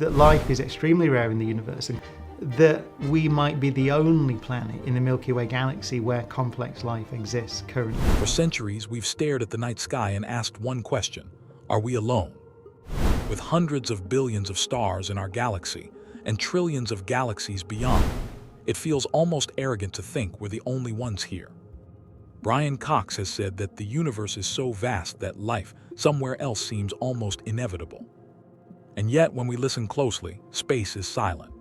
that life is extremely rare in the universe and that we might be the only planet in the Milky Way galaxy where complex life exists currently. For centuries, we've stared at the night sky and asked one question: are we alone? With hundreds of billions of stars in our galaxy and trillions of galaxies beyond, it feels almost arrogant to think we're the only ones here. Brian Cox has said that the universe is so vast that life somewhere else seems almost inevitable. And yet, when we listen closely, space is silent.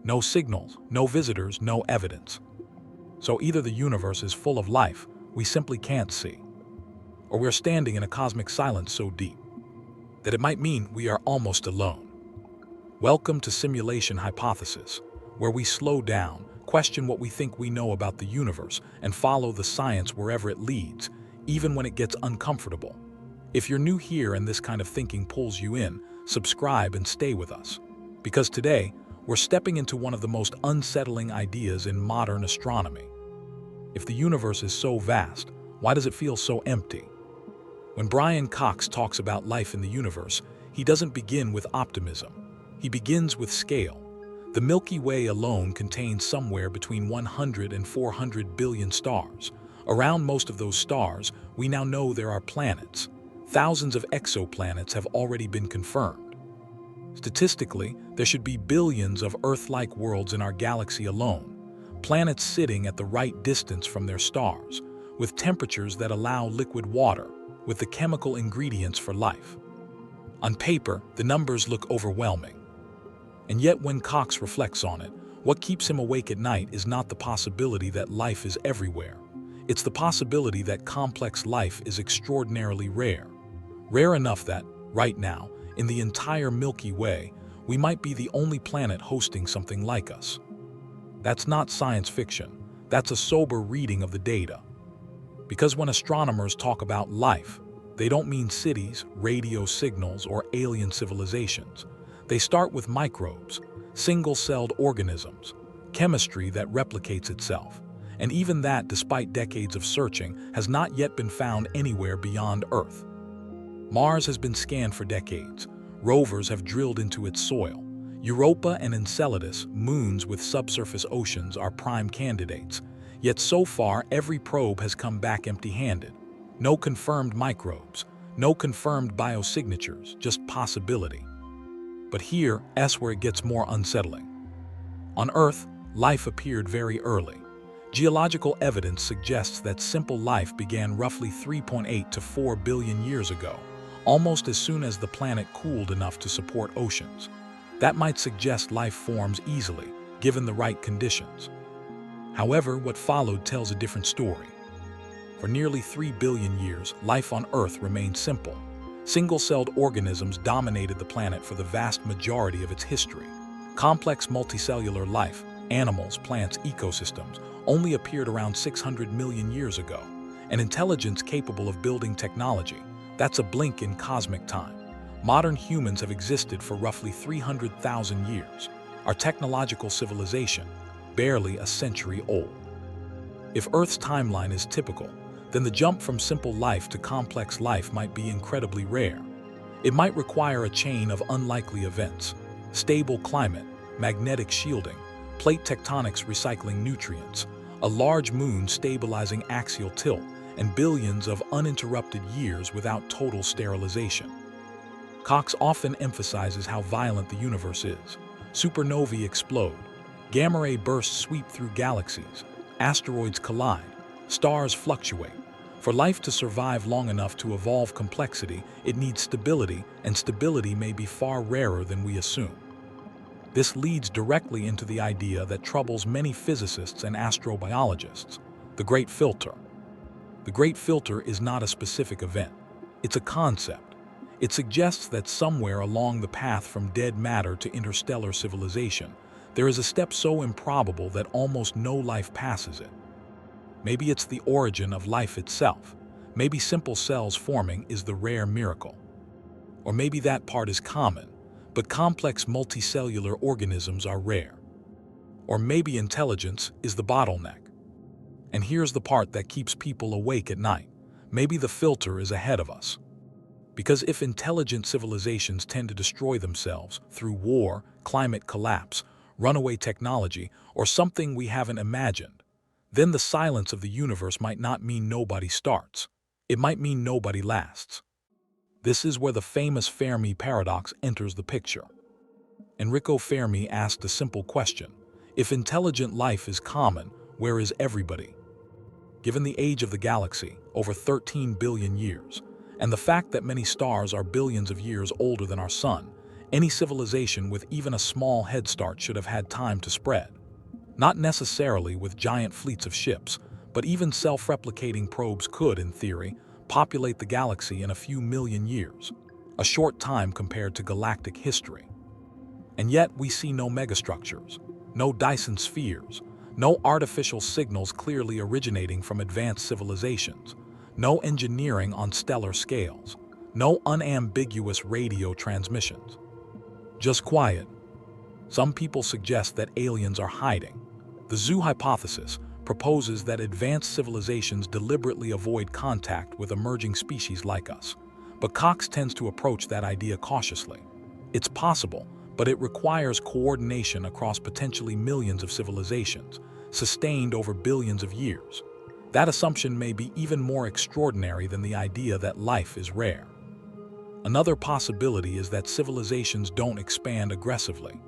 No signals, no visitors, no evidence. So either the universe is full of life we simply can't see, or we're standing in a cosmic silence so deep that it might mean we are almost alone. Welcome to Simulation Hypothesis, where we slow down, question what we think we know about the universe, and follow the science wherever it leads, even when it gets uncomfortable. If you're new here and this kind of thinking pulls you in, subscribe and stay with us. Because today, we're stepping into one of the most unsettling ideas in modern astronomy. If the universe is so vast, why does it feel so empty? When Brian Cox talks about life in the universe, he doesn't begin with optimism. He begins with scale. The Milky Way alone contains somewhere between 100 and 400 billion stars. Around most of those stars, we now know there are planets. Thousands of exoplanets have already been confirmed. Statistically, there should be billions of Earth-like worlds in our galaxy alone, planets sitting at the right distance from their stars, with temperatures that allow liquid water, with the chemical ingredients for life. On paper, the numbers look overwhelming. And yet when Cox reflects on it, what keeps him awake at night is not the possibility that life is everywhere. It's the possibility that complex life is extraordinarily rare. Rare enough that, right now, in the entire Milky Way, we might be the only planet hosting something like us. That's not science fiction. That's a sober reading of the data. Because when astronomers talk about life, they don't mean cities, radio signals, or alien civilizations. They start with microbes, single-celled organisms, chemistry that replicates itself. And even that, despite decades of searching, has not yet been found anywhere beyond Earth. Mars has been scanned for decades. Rovers have drilled into its soil. Europa and Enceladus, moons with subsurface oceans, are prime candidates. Yet so far, every probe has come back empty-handed. No confirmed microbes, no confirmed biosignatures, just possibility. But here's where it gets more unsettling. On Earth, life appeared very early. Geological evidence suggests that simple life began roughly 3.8 to 4 billion years ago, almost as soon as the planet cooled enough to support oceans. That might suggest life forms easily, given the right conditions. However, what followed tells a different story. For nearly 3 billion years, life on Earth remained simple. Single-celled organisms dominated the planet for the vast majority of its history. Complex multicellular life, animals, plants, ecosystems, only appeared around 600 million years ago. An intelligence capable of building technology, that's a blink in cosmic time. Modern humans have existed for roughly 300,000 years. Our technological civilization, barely a century old. If Earth's timeline is typical, then the jump from simple life to complex life might be incredibly rare. It might require a chain of unlikely events: stable climate, magnetic shielding, plate tectonics recycling nutrients, a large moon stabilizing axial tilt, and billions of uninterrupted years without total sterilization. Cox often emphasizes how violent the universe is. Supernovae explode, gamma-ray bursts sweep through galaxies, asteroids collide, stars fluctuate. For life to survive long enough to evolve complexity, it needs stability, and stability may be far rarer than we assume. This leads directly into the idea that troubles many physicists and astrobiologists: the Great Filter. The Great Filter is not a specific event. It's a concept. It suggests that somewhere along the path from dead matter to interstellar civilization, there is a step so improbable that almost no life passes it. Maybe it's the origin of life itself. Maybe simple cells forming is the rare miracle. Or maybe that part is common, but complex multicellular organisms are rare. Or maybe intelligence is the bottleneck. And here's the part that keeps people awake at night. Maybe the filter is ahead of us. Because if intelligent civilizations tend to destroy themselves through war, climate collapse, runaway technology, or something we haven't imagined, then the silence of the universe might not mean nobody starts. It might mean nobody lasts. This is where the famous Fermi paradox enters the picture. Enrico Fermi asked a simple question: if intelligent life is common, where is everybody? Given the age of the galaxy, over 13 billion years, and the fact that many stars are billions of years older than our sun, any civilization with even a small head start should have had time to spread. Not necessarily with giant fleets of ships, but even self-replicating probes could, in theory, populate the galaxy in a few million years, a short time compared to galactic history. And yet we see no megastructures, no Dyson spheres, no artificial signals clearly originating from advanced civilizations, no engineering on stellar scales, no unambiguous radio transmissions. Just quiet. Some people suggest that aliens are hiding. The zoo hypothesis proposes that advanced civilizations deliberately avoid contact with emerging species like us, but Cox tends to approach that idea cautiously. It's possible, but it requires coordination across potentially millions of civilizations, sustained over billions of years. That assumption may be even more extraordinary than the idea that life is rare. Another possibility is that civilizations don't expand aggressively.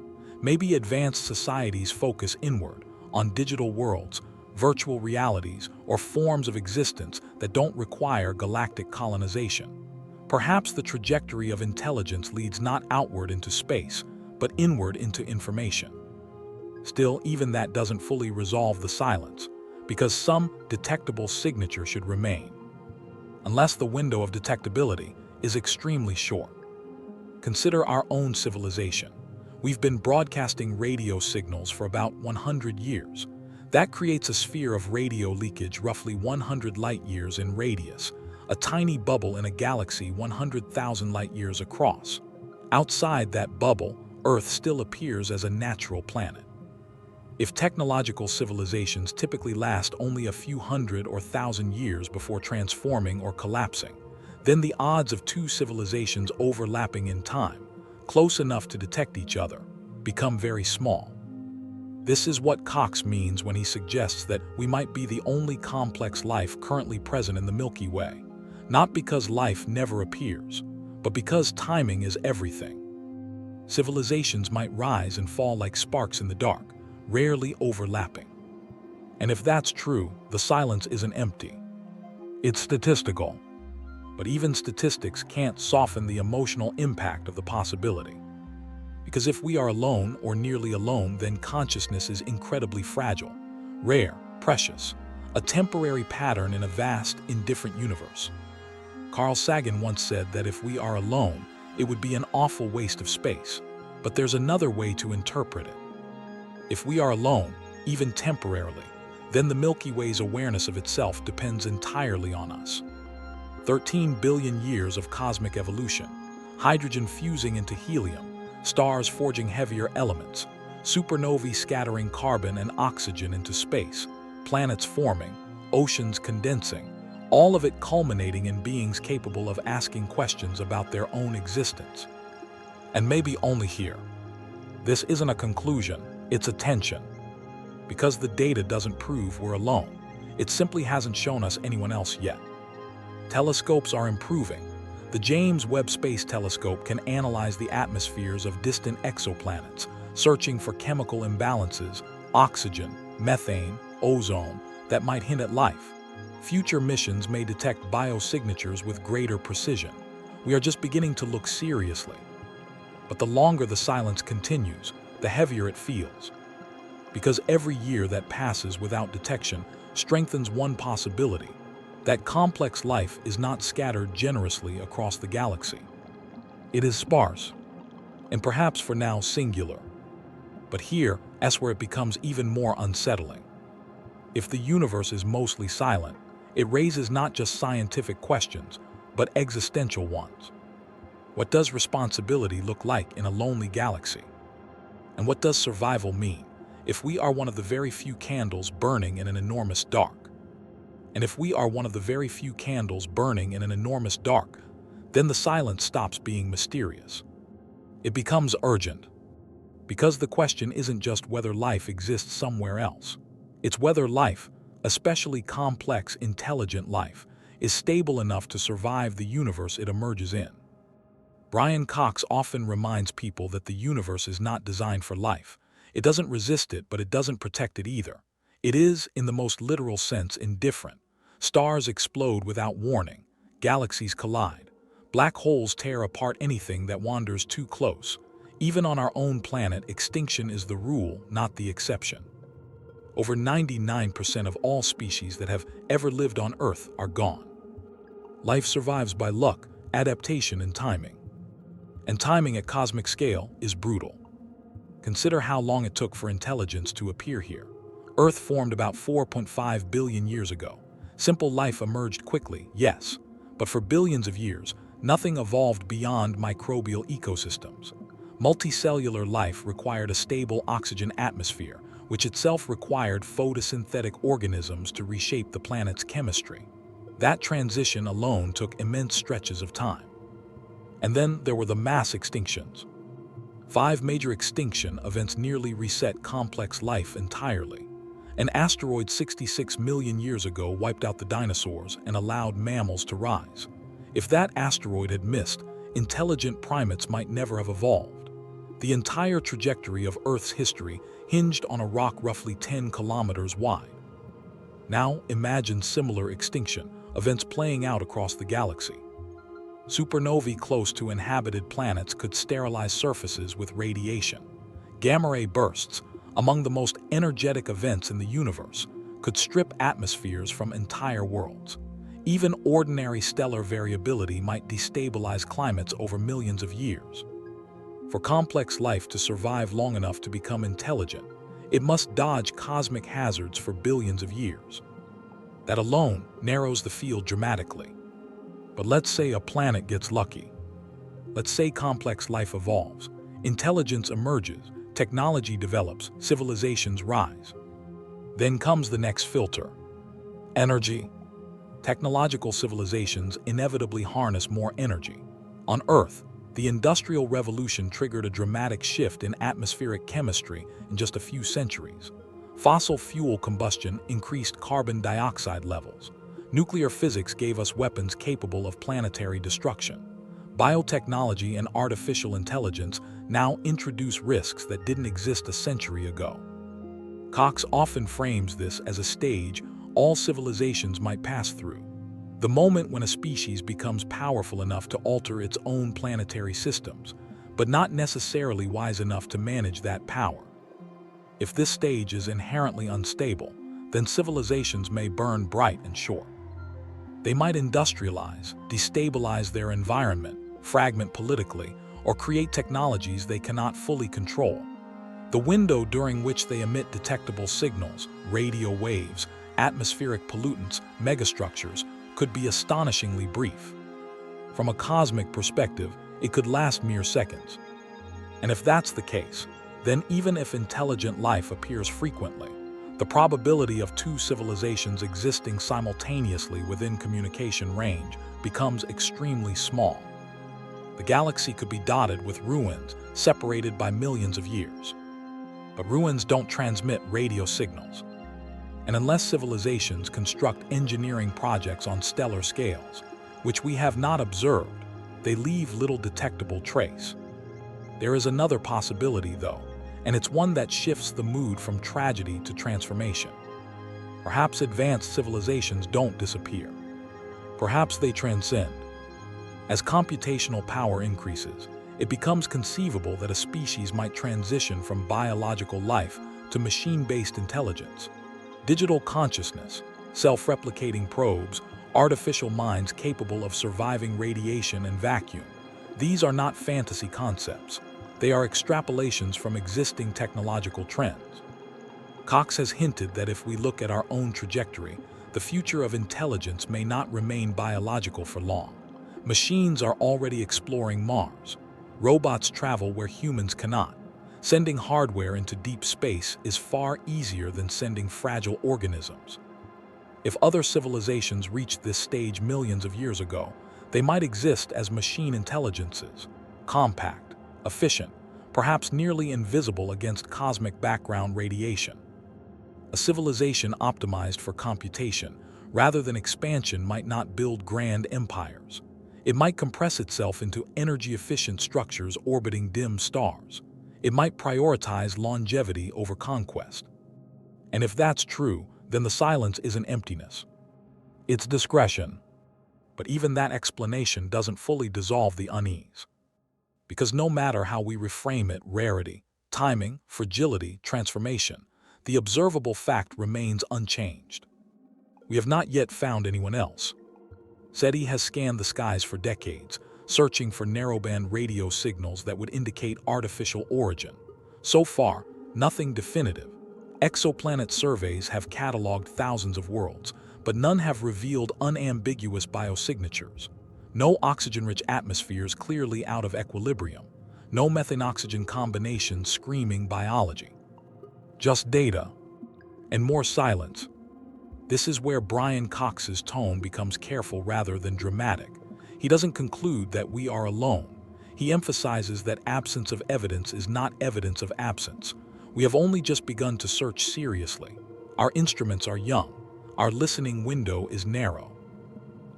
Maybe advanced societies focus inward, on digital worlds, virtual realities, or forms of existence that don't require galactic colonization. Perhaps the trajectory of intelligence leads not outward into space, but inward into information. Still, even that doesn't fully resolve the silence, because some detectable signature should remain, unless the window of detectability is extremely short. Consider our own civilization. We've been broadcasting radio signals for about 100 years. That creates a sphere of radio leakage roughly 100 light-years in radius, a tiny bubble in a galaxy 100,000 light-years across. Outside that bubble, Earth still appears as a natural planet. If technological civilizations typically last only a few hundred or thousand years before transforming or collapsing, then the odds of two civilizations overlapping in time, close enough to detect each other, become very small. This is what Cox means when he suggests that we might be the only complex life currently present in the Milky Way, not because life never appears, but because timing is everything. Civilizations might rise and fall like sparks in the dark, rarely overlapping. And if that's true, the silence isn't empty. It's statistical. But even statistics can't soften the emotional impact of the possibility. Because if we are alone or nearly alone, then consciousness is incredibly fragile, rare, precious, a temporary pattern in a vast, indifferent universe. Carl Sagan once said that if we are alone, it would be an awful waste of space. But there's another way to interpret it. If we are alone, even temporarily, then the Milky Way's awareness of itself depends entirely on us. 13 billion years of cosmic evolution, hydrogen fusing into helium, stars forging heavier elements, supernovae scattering carbon and oxygen into space, planets forming, oceans condensing, all of it culminating in beings capable of asking questions about their own existence. And maybe only here. This isn't a conclusion, it's a tension. Because the data doesn't prove we're alone, it simply hasn't shown us anyone else yet. Telescopes are improving. The James Webb Space Telescope can analyze the atmospheres of distant exoplanets, searching for chemical imbalances, oxygen, methane, ozone, that might hint at life. Future missions may detect biosignatures with greater precision. We are just beginning to look seriously. But the longer the silence continues, the heavier it feels. Because every year that passes without detection strengthens one possibility: that complex life is not scattered generously across the galaxy. It is sparse, and perhaps for now singular. But that's where it becomes even more unsettling. If the universe is mostly silent, it raises not just scientific questions, but existential ones. What does responsibility look like in a lonely galaxy? And what does survival mean if we are one of the very few candles burning in an enormous dark? And if we are one of the very few candles burning in an enormous dark, Then the silence stops being mysterious. It becomes urgent. Because the question isn't just whether life exists somewhere else. It's whether life, especially complex, intelligent life, is stable enough to survive the universe it emerges in. Brian Cox often reminds people that the universe is not designed for life. It doesn't resist it, but it doesn't protect it either. It is, in the most literal sense, indifferent. Stars explode without warning. Galaxies collide. Black holes tear apart anything that wanders too close. Even on our own planet, extinction is the rule, not the exception. Over 99% of all species that have ever lived on Earth are gone. Life survives by luck, adaptation, and timing. And timing at cosmic scale is brutal. Consider how long it took for intelligence to appear here. Earth formed about 4.5 billion years ago. Simple life emerged quickly, yes, but for billions of years, nothing evolved beyond microbial ecosystems. Multicellular life required a stable oxygen atmosphere, which itself required photosynthetic organisms to reshape the planet's chemistry. That transition alone took immense stretches of time. And then there were the mass extinctions. 5 major extinction events nearly reset complex life entirely. An asteroid 66 million years ago wiped out the dinosaurs and allowed mammals to rise. If that asteroid had missed, intelligent primates might never have evolved. The entire trajectory of Earth's history hinged on a rock roughly 10 kilometers wide. Now imagine similar extinction events playing out across the galaxy. Supernovae close to inhabited planets could sterilize surfaces with radiation. Gamma-ray bursts, among the most energetic events in the universe, could strip atmospheres from entire worlds. Even ordinary stellar variability might destabilize climates over millions of years. For complex life to survive long enough to become intelligent, it must dodge cosmic hazards for billions of years. That alone narrows the field dramatically. But let's say a planet gets lucky. Let's say complex life evolves, intelligence emerges, technology develops, civilizations rise. Then comes the next filter: energy. Technological civilizations inevitably harness more energy. On Earth, the Industrial Revolution triggered a dramatic shift in atmospheric chemistry in just a few centuries. Fossil fuel combustion increased carbon dioxide levels. Nuclear physics gave us weapons capable of planetary destruction. Biotechnology and artificial intelligence now introduce risks that didn't exist a century ago. Cox often frames this as a stage all civilizations might pass through. The moment when a species becomes powerful enough to alter its own planetary systems, but not necessarily wise enough to manage that power. If this stage is inherently unstable, then civilizations may burn bright and short. They might industrialize, destabilize their environment, fragment politically, or create technologies they cannot fully control. The window during which they emit detectable signals, radio waves, atmospheric pollutants, megastructures, could be astonishingly brief. From a cosmic perspective, it could last mere seconds. And if that's the case, then even if intelligent life appears frequently, the probability of 2 civilizations existing simultaneously within communication range becomes extremely small. The galaxy could be dotted with ruins separated by millions of years. But ruins don't transmit radio signals. And unless civilizations construct engineering projects on stellar scales, which we have not observed, they leave little detectable trace. There is another possibility, though, and it's one that shifts the mood from tragedy to transformation. Perhaps advanced civilizations don't disappear. Perhaps they transcend. As computational power increases, it becomes conceivable that a species might transition from biological life to machine-based intelligence. Digital consciousness, self-replicating probes, artificial minds capable of surviving radiation and vacuum. These are not fantasy concepts. They are extrapolations from existing technological trends. Cox has hinted that if we look at our own trajectory, the future of intelligence may not remain biological for long. Machines are already exploring Mars. Robots travel where humans cannot. Sending hardware into deep space is far easier than sending fragile organisms. If other civilizations reached this stage millions of years ago, They might exist as machine intelligences, compact, efficient, perhaps nearly invisible against cosmic background radiation. A civilization optimized for computation rather than expansion might not build grand empires. It might compress itself into energy-efficient structures orbiting dim stars. It might prioritize longevity over conquest. And if that's true, then the silence isn't emptiness. It's discretion. But even that explanation doesn't fully dissolve the unease. Because no matter how we reframe it, rarity, timing, fragility, transformation, the observable fact remains unchanged. We have not yet found anyone else. SETI has scanned the skies for decades, searching for narrowband radio signals that would indicate artificial origin. So far, nothing definitive. Exoplanet surveys have cataloged thousands of worlds, but none have revealed unambiguous biosignatures. No oxygen-rich atmospheres clearly out of equilibrium. No methane-oxygen combinations screaming biology. Just data. And more silence. This is where Brian Cox's tone becomes careful rather than dramatic. He doesn't conclude that we are alone. He emphasizes that absence of evidence is not evidence of absence. We have only just begun to search seriously. Our instruments are young. Our listening window is narrow.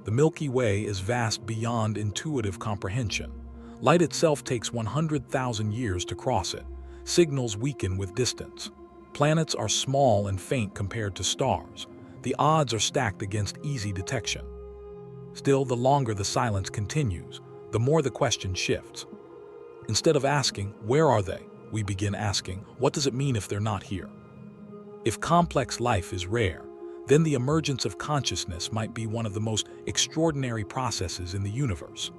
The Milky Way is vast beyond intuitive comprehension. Light itself takes 100,000 years to cross it. Signals weaken with distance. Planets are small and faint compared to stars. The odds are stacked against easy detection. Still, the longer the silence continues, the more the question shifts. Instead of asking, "Where are they?" we begin asking, "What does it mean if they're not here?" If complex life is rare, then the emergence of consciousness might be one of the most extraordinary processes in the universe.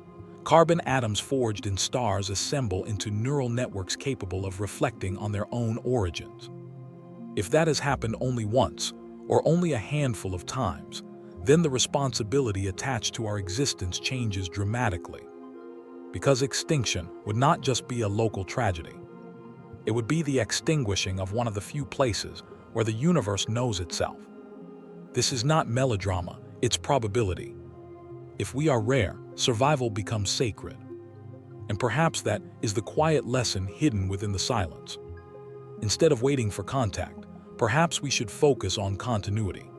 Carbon atoms forged in stars assemble into neural networks capable of reflecting on their own origins. If that has happened only once, or only a handful of times, then the responsibility attached to our existence changes dramatically. Because extinction would not just be a local tragedy. It would be the extinguishing of one of the few places where the universe knows itself. This is not melodrama, it's probability. If we are rare, survival becomes sacred. And perhaps that is the quiet lesson hidden within the silence. Instead of waiting for contact, perhaps we should focus on continuity.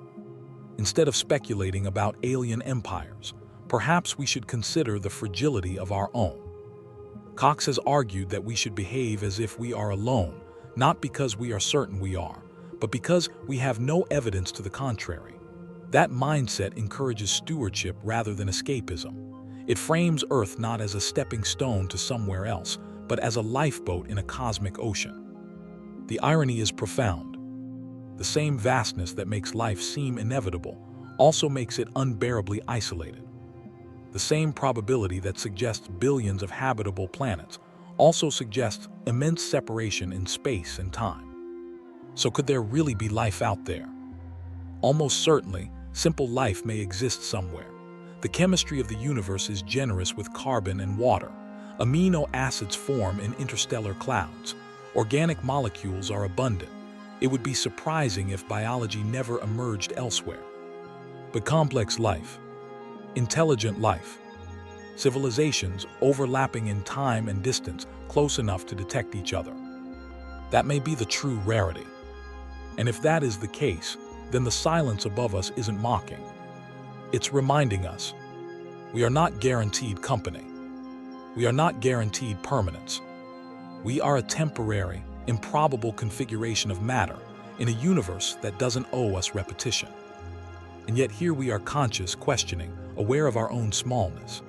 Instead of speculating about alien empires, perhaps we should consider the fragility of our own. Cox has argued that we should behave as if we are alone, not because we are certain we are, but because we have no evidence to the contrary. That mindset encourages stewardship rather than escapism. It frames Earth not as a stepping stone to somewhere else, but as a lifeboat in a cosmic ocean. The irony is profound. The same vastness that makes life seem inevitable also makes it unbearably isolated. The same probability that suggests billions of habitable planets also suggests immense separation in space and time. So could there really be life out there? Almost certainly, simple life may exist somewhere. The chemistry of the universe is generous with carbon and water. Amino acids form in interstellar clouds. Organic molecules are abundant. It would be surprising if biology never emerged elsewhere. But complex life, intelligent life, civilizations overlapping in time and distance close enough to detect each other. That may be the true rarity. And if that is the case, then the silence above us isn't mocking. It's reminding us. We are not guaranteed company. We are not guaranteed permanence. We are a temporary, improbable configuration of matter in a universe that doesn't owe us repetition. And yet here we are conscious, questioning, aware of our own smallness.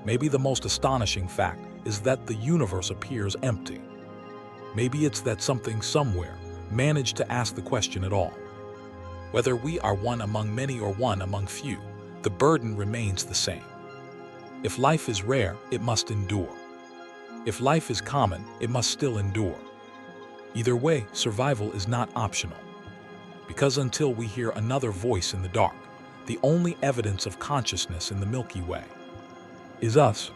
Maybe the most astonishing fact is that the universe appears empty. Maybe it's that something somewhere managed to ask the question at all. Whether we are one among many or one among few, the burden remains the same. If life is rare, it must endure. If life is common, it must still endure. Either way, survival is not optional. Because until we hear another voice in the dark, the only evidence of consciousness in the Milky Way is us.